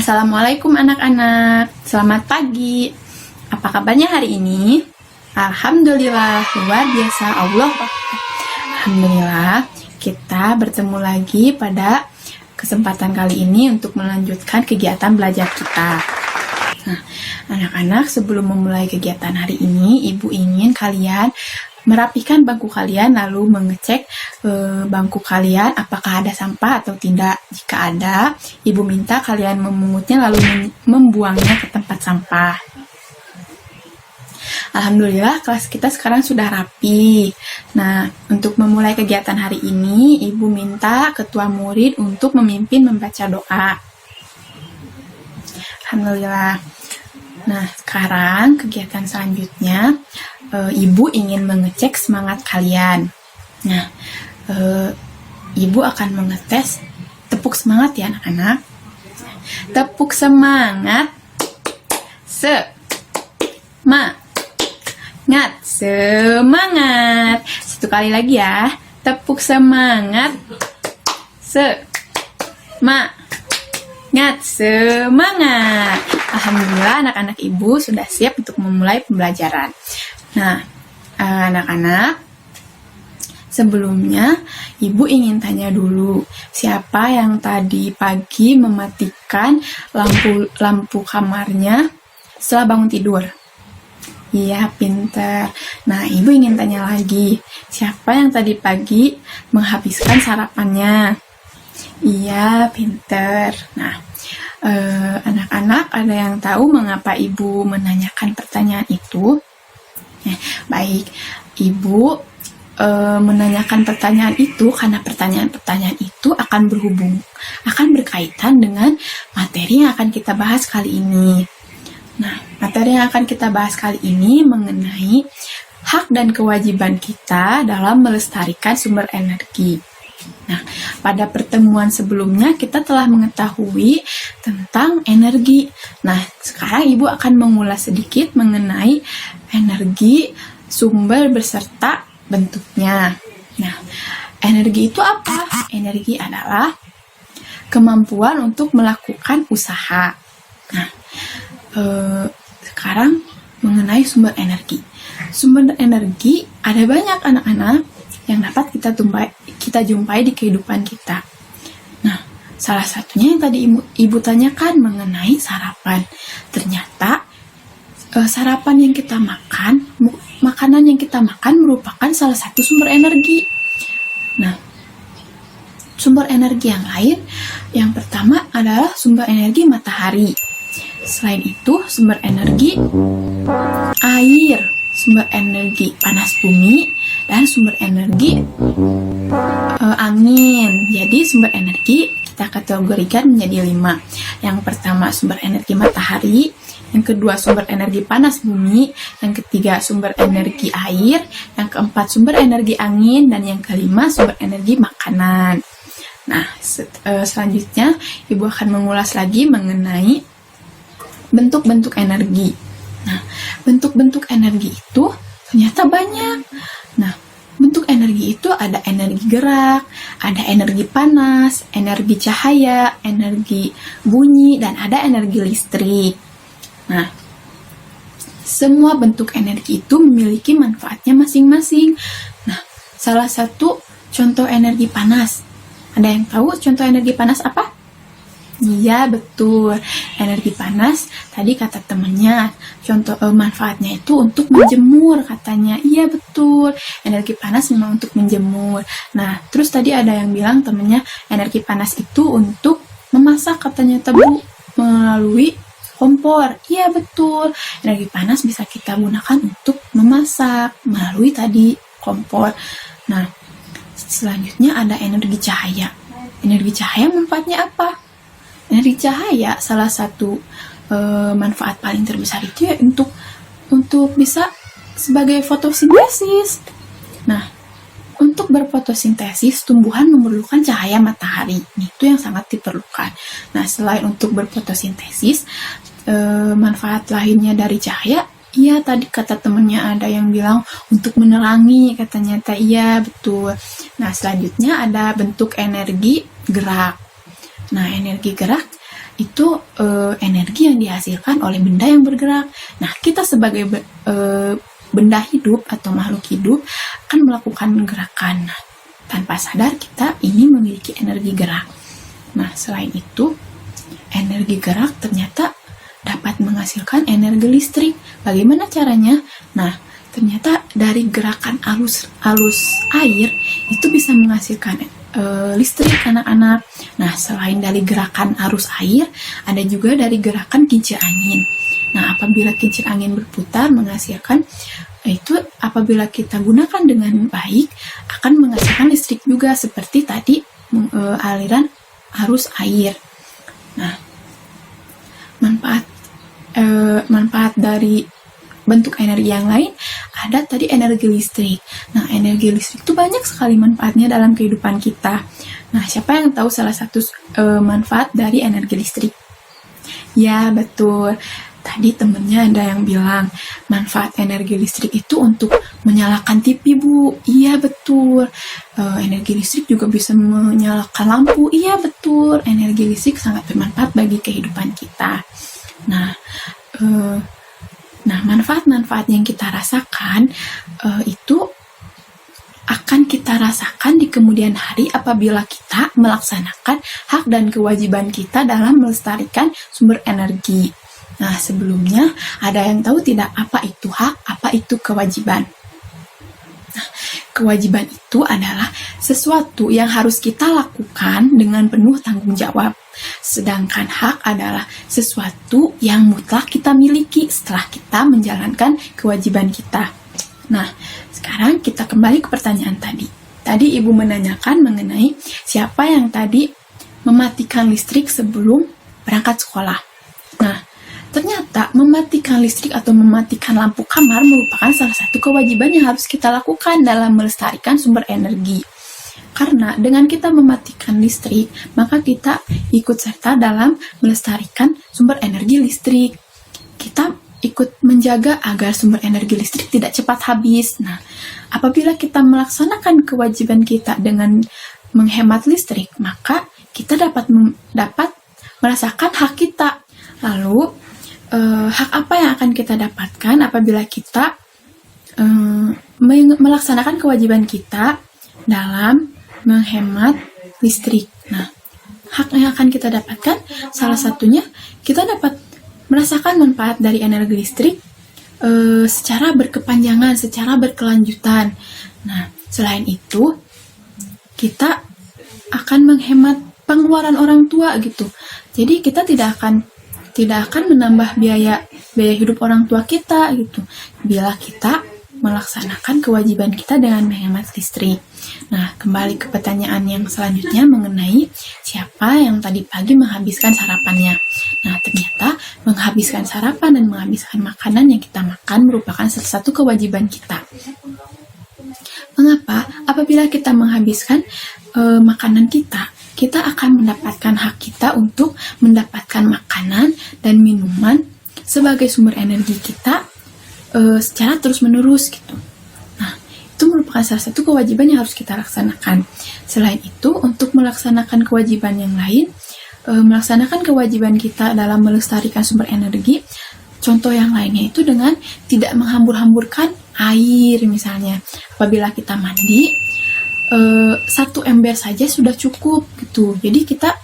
Assalamualaikum anak-anak, selamat pagi. Apa kabarnya hari ini? Alhamdulillah, luar biasa. Alhamdulillah, kita bertemu lagi pada kesempatan kali ini untuk melanjutkan kegiatan belajar kita. Nah, anak-anak, sebelum memulai kegiatan hari ini, Ibu ingin kalian merapikan bangku kalian, lalu mengecek bangku kalian apakah ada sampah atau tidak. Jika ada, Ibu minta kalian memungutnya lalu membuangnya ke tempat sampah. Alhamdulillah, kelas kita sekarang sudah rapi. Nah, untuk memulai kegiatan hari ini, Ibu minta ketua murid untuk memimpin membaca doa. Alhamdulillah. Nah, sekarang kegiatan selanjutnya, Ibu ingin mengecek semangat kalian. Nah, Ibu akan mengetes tepuk semangat ya anak-anak. Tepuk semangat. Semangat. Satu kali lagi ya. Tepuk semangat. Semangat. Alhamdulillah anak-anak Ibu sudah siap untuk memulai pembelajaran. Nah, anak-anak, sebelumnya Ibu ingin tanya dulu, siapa yang tadi pagi mematikan lampu kamarnya setelah bangun tidur? Iya, pinter. Nah, Ibu ingin tanya lagi, siapa yang tadi pagi menghabiskan sarapannya? Iya, pinter. Nah, anak-anak ada yang tahu mengapa Ibu menanyakan pertanyaan itu? Baik, Ibu menanyakan pertanyaan itu karena pertanyaan-pertanyaan itu akan berkaitan dengan materi yang akan kita bahas kali ini. Nah, materi yang akan kita bahas kali ini mengenai hak dan kewajiban kita dalam melestarikan sumber energi. Nah, pada pertemuan sebelumnya kita telah mengetahui tentang energi. Nah, sekarang Ibu akan mengulas sedikit mengenai energi, sumber beserta bentuknya. Nah, energi itu apa? Energi adalah kemampuan untuk melakukan usaha. Nah, sekarang mengenai sumber energi. Sumber energi ada banyak anak-anak yang dapat kita jumpai di kehidupan kita. Nah, salah satunya yang tadi Ibu tanyakan mengenai sarapan. Ternyata sarapan yang kita makan, makanan yang kita makan merupakan salah satu sumber energi. Nah, sumber energi yang lain, yang pertama adalah sumber energi matahari. Selain itu, sumber energi air, sumber energi panas bumi, dan sumber energi angin. Jadi sumber energi kita kategorikan menjadi 5. Yang pertama sumber energi matahari, yang kedua sumber energi panas bumi, yang ketiga sumber energi air, yang keempat sumber energi angin, dan yang kelima sumber energi makanan. Nah, selanjutnya Ibu akan mengulas lagi mengenai bentuk-bentuk energi. Nah, bentuk-bentuk energi itu ternyata banyak. Nah, bentuk energi itu ada energi gerak, ada energi panas, energi cahaya, energi bunyi, dan ada energi listrik. Nah, semua bentuk energi itu memiliki manfaatnya masing-masing. Nah, salah satu contoh energi panas. Ada yang tahu contoh energi panas apa? Iya, betul. Energi panas, tadi kata temannya, contoh manfaatnya itu untuk menjemur katanya. Iya, betul. Energi panas memang untuk menjemur. Nah, terus tadi ada yang bilang temannya, energi panas itu untuk memasak katanya Tebu melalui kompor. Iya, betul. Energi panas bisa kita gunakan untuk memasak melalui tadi kompor. Nah, selanjutnya ada energi cahaya. Energi cahaya manfaatnya apa? Energi cahaya salah satu manfaat paling terbesar itu ya untuk bisa sebagai fotosintesis. Nah, untuk berfotosintesis tumbuhan memerlukan cahaya matahari. Itu yang sangat diperlukan. Nah, selain untuk berfotosintesis, manfaat lainnya dari cahaya, iya tadi kata temennya ada yang bilang untuk menerangi katanya. Iya, betul. Nah, selanjutnya ada bentuk energi gerak. Nah, energi gerak itu energi yang dihasilkan oleh benda yang bergerak. Nah, kita sebagai benda hidup atau makhluk hidup akan melakukan gerakan. Nah, tanpa sadar kita ini memiliki energi gerak. Nah, selain itu, energi gerak ternyata dapat menghasilkan energi listrik. Bagaimana caranya? Nah, ternyata dari gerakan arus air itu bisa menghasilkan listrik, anak-anak. Nah, selain dari gerakan arus air, ada juga dari gerakan kincir angin. Nah, apabila kincir angin berputar menghasilkan itu, apabila kita gunakan dengan baik akan menghasilkan listrik juga seperti tadi aliran arus air. Nah, manfaat dari bentuk energi yang lain ada tadi energi listrik. Nah, energi listrik itu banyak sekali manfaatnya dalam kehidupan kita. Nah, siapa yang tahu salah satu manfaat dari energi listrik? Ya, betul. Tadi temennya ada yang bilang manfaat energi listrik itu untuk menyalakan TV, Bu. Iya, betul. Energi listrik juga bisa menyalakan lampu. Iya, betul. Energi listrik sangat bermanfaat bagi kehidupan kita. Nah, manfaat-manfaat yang kita rasakan itu akan kita rasakan di kemudian hari apabila kita melaksanakan hak dan kewajiban kita dalam melestarikan sumber energi. Nah, sebelumnya ada yang tahu tidak apa itu hak, apa itu kewajiban? Nah, kewajiban itu adalah sesuatu yang harus kita lakukan dengan penuh tanggung jawab. Sedangkan hak adalah sesuatu yang mutlak kita miliki setelah kita menjalankan kewajiban kita. Nah, sekarang kita kembali ke pertanyaan tadi. Tadi Ibu menanyakan mengenai siapa yang tadi mematikan listrik sebelum berangkat sekolah. Nah, ternyata mematikan listrik atau mematikan lampu kamar merupakan salah satu kewajiban yang harus kita lakukan dalam melestarikan sumber energi. Karena dengan kita mematikan listrik, maka kita ikut serta dalam melestarikan sumber energi listrik. Kita ikut menjaga agar sumber energi listrik tidak cepat habis. Nah, apabila kita melaksanakan kewajiban kita dengan menghemat listrik, maka kita dapat merasakan hak kita. Lalu, hak apa yang akan kita dapatkan apabila kita melaksanakan kewajiban kita dalam menghemat listrik? Nah, hak yang akan kita dapatkan salah satunya kita dapat merasakan manfaat dari energi listrik secara berkepanjangan, secara berkelanjutan. Nah, selain itu kita akan menghemat pengeluaran orang tua gitu. Jadi kita tidak akan menambah biaya hidup orang tua kita gitu bila kita melaksanakan kewajiban kita dengan menghemat listrik. Nah, kembali ke pertanyaan yang selanjutnya mengenai siapa yang tadi pagi menghabiskan sarapannya. Nah, ternyata menghabiskan sarapan dan menghabiskan makanan yang kita makan merupakan salah satu kewajiban kita. Mengapa? Apabila kita menghabiskan makanan kita akan mendapatkan hak kita untuk mendapatkan makanan dan minuman sebagai sumber energi kita secara terus-menerus gitu. Nah, itu merupakan salah satu kewajiban yang harus kita laksanakan. Selain itu, untuk melaksanakan kewajiban yang lain, melaksanakan kewajiban kita dalam melestarikan sumber energi, contoh yang lainnya itu dengan tidak menghambur-hamburkan air misalnya. Apabila kita mandi, 1 ember saja sudah cukup gitu. Jadi kita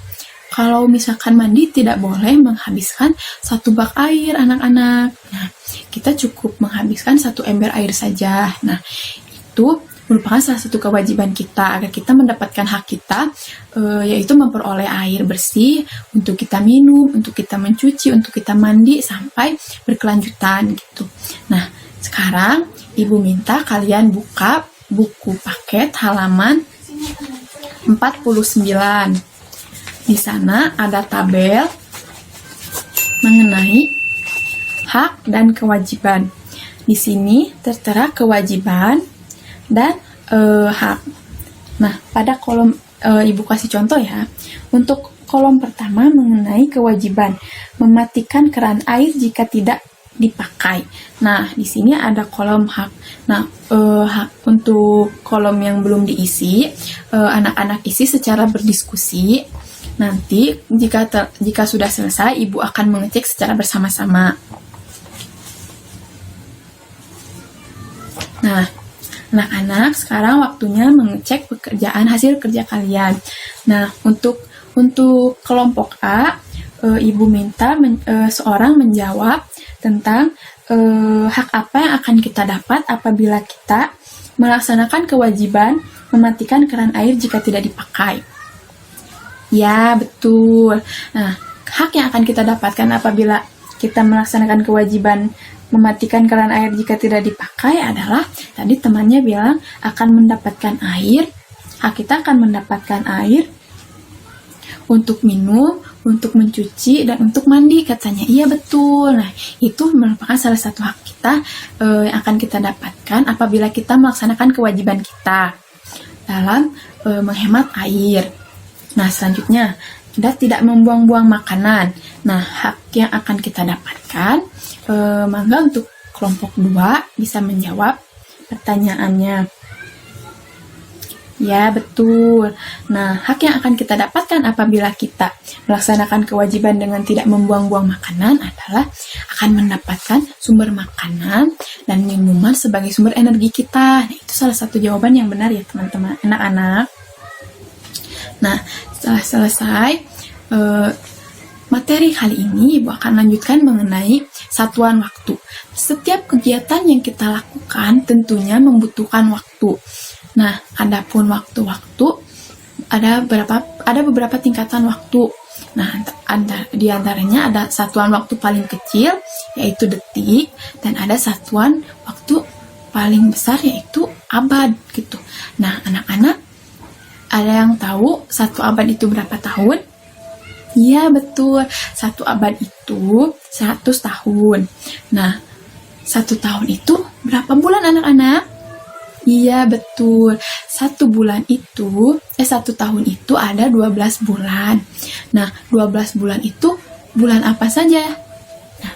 kalau misalkan mandi tidak boleh menghabiskan 1 bak air, anak-anak. Nah, kita cukup menghabiskan 1 ember air saja. Nah, itu merupakan salah satu kewajiban kita agar kita mendapatkan hak kita, yaitu memperoleh air bersih untuk kita minum, untuk kita mencuci, untuk kita mandi sampai berkelanjutan gitu. Nah, sekarang Ibu minta kalian buka buku paket halaman 49. Di sana ada tabel mengenai hak dan kewajiban. Di sini tertera kewajiban dan hak. Nah, pada kolom Ibu kasih contoh ya. Untuk kolom pertama mengenai kewajiban, mematikan keran air jika tidak dipakai. Nah, di sini ada kolom hak. Nah, hak untuk kolom yang belum diisi, anak-anak isi secara berdiskusi. Nanti jika sudah selesai, Ibu akan mengecek secara bersama-sama. Nah, anak-anak, sekarang waktunya mengecek hasil kerja kalian. Nah, untuk kelompok A, Ibu minta seorang menjawab tentang hak apa yang akan kita dapat apabila kita melaksanakan kewajiban mematikan keran air jika tidak dipakai. Ya, betul. Nah, hak yang akan kita dapatkan apabila kita melaksanakan kewajiban mematikan keran air jika tidak dipakai adalah, tadi temannya bilang akan mendapatkan air, hak kita akan mendapatkan air untuk minum, untuk mencuci, dan untuk mandi, katanya. Iya, betul. Nah, itu merupakan salah satu hak kita yang akan kita dapatkan apabila kita melaksanakan kewajiban kita dalam menghemat air. Nah, selanjutnya, kita tidak membuang-buang makanan. Nah, hak yang akan kita dapatkan, mangga untuk kelompok 2 bisa menjawab pertanyaannya. Ya, betul. Nah, hak yang akan kita dapatkan apabila kita melaksanakan kewajiban dengan tidak membuang-buang makanan adalah akan mendapatkan sumber makanan dan minuman sebagai sumber energi kita. Nah, itu salah satu jawaban yang benar ya, teman-teman, anak-anak. Nah, setelah selesai materi kali ini, Ibu akan lanjutkan mengenai satuan waktu. Setiap kegiatan yang kita lakukan tentunya membutuhkan waktu. Nah, adapun waktu-waktu ada beberapa tingkatan waktu. Nah, di antaranya ada satuan waktu paling kecil yaitu detik, dan ada satuan waktu paling besar yaitu abad gitu. Nah, anak-anak, ada yang tahu satu abad itu berapa tahun? Iya, betul. Satu abad itu 100 tahun. Nah, 1 tahun itu berapa bulan, anak-anak? Iya, betul. 1 tahun itu ada 12 bulan. Nah, 12 bulan itu bulan apa saja? Nah,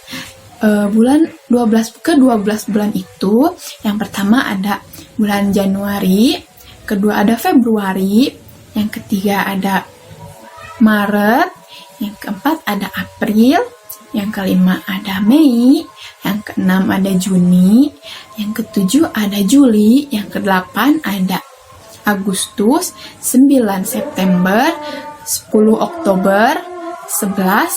bulan 12 bulan itu, yang pertama ada bulan Januari, kedua ada Februari, yang ketiga ada Maret, yang keempat ada April, yang kelima ada Mei, yang keenam ada Juni, yang ketujuh ada Juli, yang kedelapan ada Agustus, 9 September, 10 Oktober, 11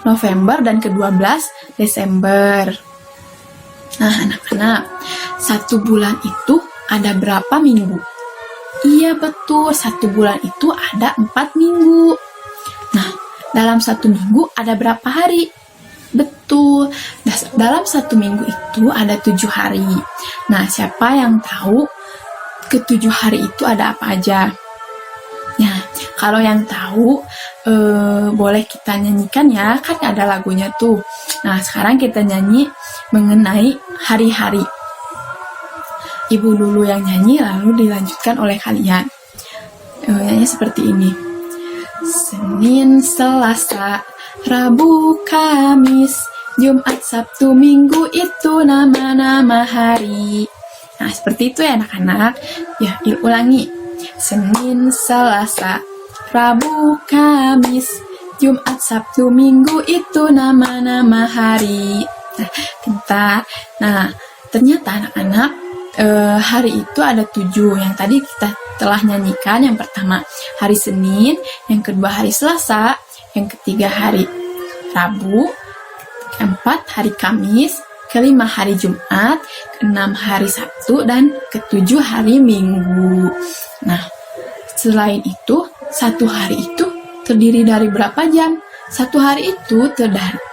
November, dan ke-12 Desember. Nah, anak-anak, 1 bulan itu ada berapa minggu? Iya, betul, 1 bulan itu ada 4 minggu. Nah, dalam 1 minggu ada berapa hari? Betul, dalam 1 minggu itu ada 7 hari. Nah, siapa yang tahu ke-7 hari itu ada apa aja? Nah, kalau yang tahu, boleh kita nyanyikan ya, kan ada lagunya tuh. Nah, sekarang kita nyanyi mengenai hari-hari. Ibu dulu yang nyanyi, lalu dilanjutkan oleh kalian. Nyanyi seperti ini. Senin, Selasa, Rabu, Kamis, Jumat, Sabtu, Minggu itu nama-nama hari. Nah, seperti itu ya anak-anak. Ya, ulangi. Senin, Selasa, Rabu, Kamis, Jumat, Sabtu, Minggu itu nama-nama hari. Nah, ternyata anak-anak, hari itu ada 7. Yang tadi kita telah nyanyikan. Yang pertama hari Senin, yang kedua hari Selasa, yang ketiga hari Rabu, keempat hari Kamis, kelima hari Jumat, keenam hari Sabtu, dan ketujuh hari Minggu. Nah, selain itu, 1 hari itu terdiri dari berapa jam? 1 hari itu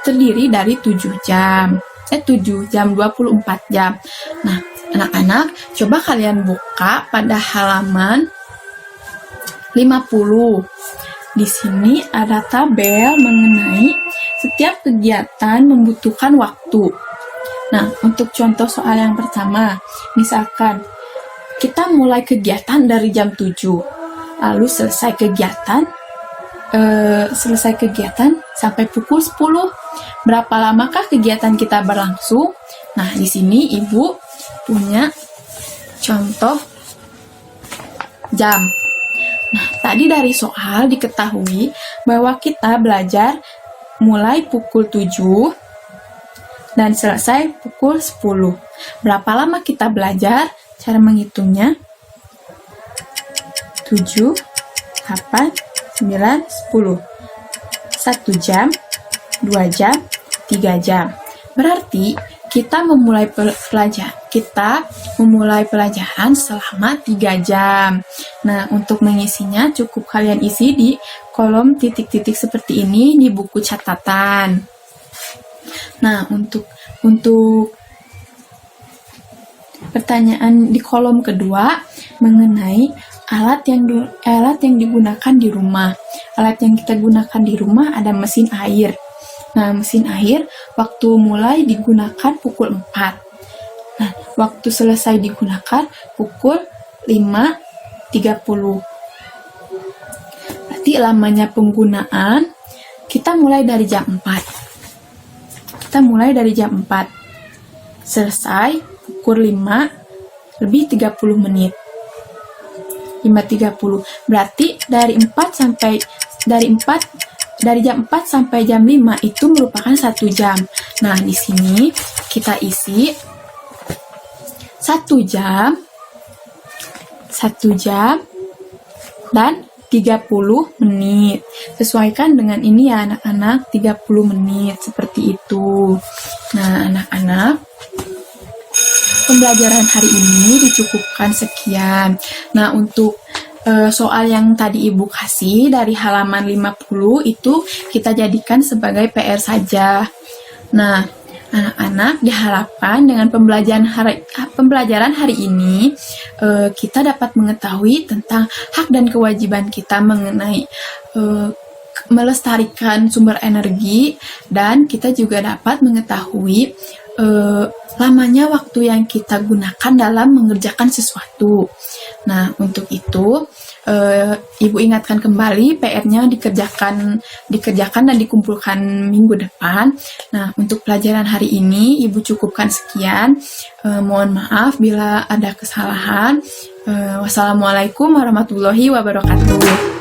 terdiri dari 7 jam. 7 jam, 24 jam. Nah, anak-anak, coba kalian buka pada halaman 50. Di sini ada tabel mengenai setiap kegiatan membutuhkan waktu. Nah, untuk contoh soal yang pertama, misalkan kita mulai kegiatan dari jam 7, lalu selesai kegiatan sampai pukul 10. Berapa lamakah kegiatan kita berlangsung? Nah, di sini Ibu punya contoh jam. Nah, tadi dari soal diketahui bahwa kita belajar mulai pukul 7 dan selesai pukul 10. Berapa lama kita belajar? Cara menghitungnya 7, 8, 9, 10. 1 jam, 2 jam, 3 jam. Berarti kita memulai pelajaran selama 3 jam. Nah, untuk mengisinya cukup kalian isi di kolom titik-titik seperti ini di buku catatan. Nah, untuk pertanyaan di kolom kedua mengenai alat yang digunakan di rumah. Alat yang kita gunakan di rumah ada mesin air. Nah, mesin air waktu mulai digunakan pukul 4. Nah, waktu selesai digunakan pukul 5.30. Berarti lamanya penggunaan kita mulai dari jam 4. Selesai pukul 5:30 menit. 5.30. Berarti dari jam 4 sampai jam 5 itu merupakan 1 jam. Nah, di sini kita isi 1 jam dan 30 menit. Sesuaikan dengan ini ya anak-anak, 30 menit seperti itu. Nah, anak-anak, pembelajaran hari ini dicukupkan sekian. Nah, untuk soal yang tadi Ibu kasih dari halaman 50 itu kita jadikan sebagai PR saja. Nah, anak-anak diharapkan dengan pembelajaran hari ini kita dapat mengetahui tentang hak dan kewajiban kita mengenai melestarikan sumber energi, dan kita juga dapat mengetahui lamanya waktu yang kita gunakan dalam mengerjakan sesuatu. Nah, untuk itu Ibu ingatkan kembali PR-nya dikerjakan dan dikumpulkan minggu depan. Nah, untuk pelajaran hari ini Ibu cukupkan sekian. Mohon maaf bila ada kesalahan. Wassalamualaikum warahmatullahi wabarakatuh.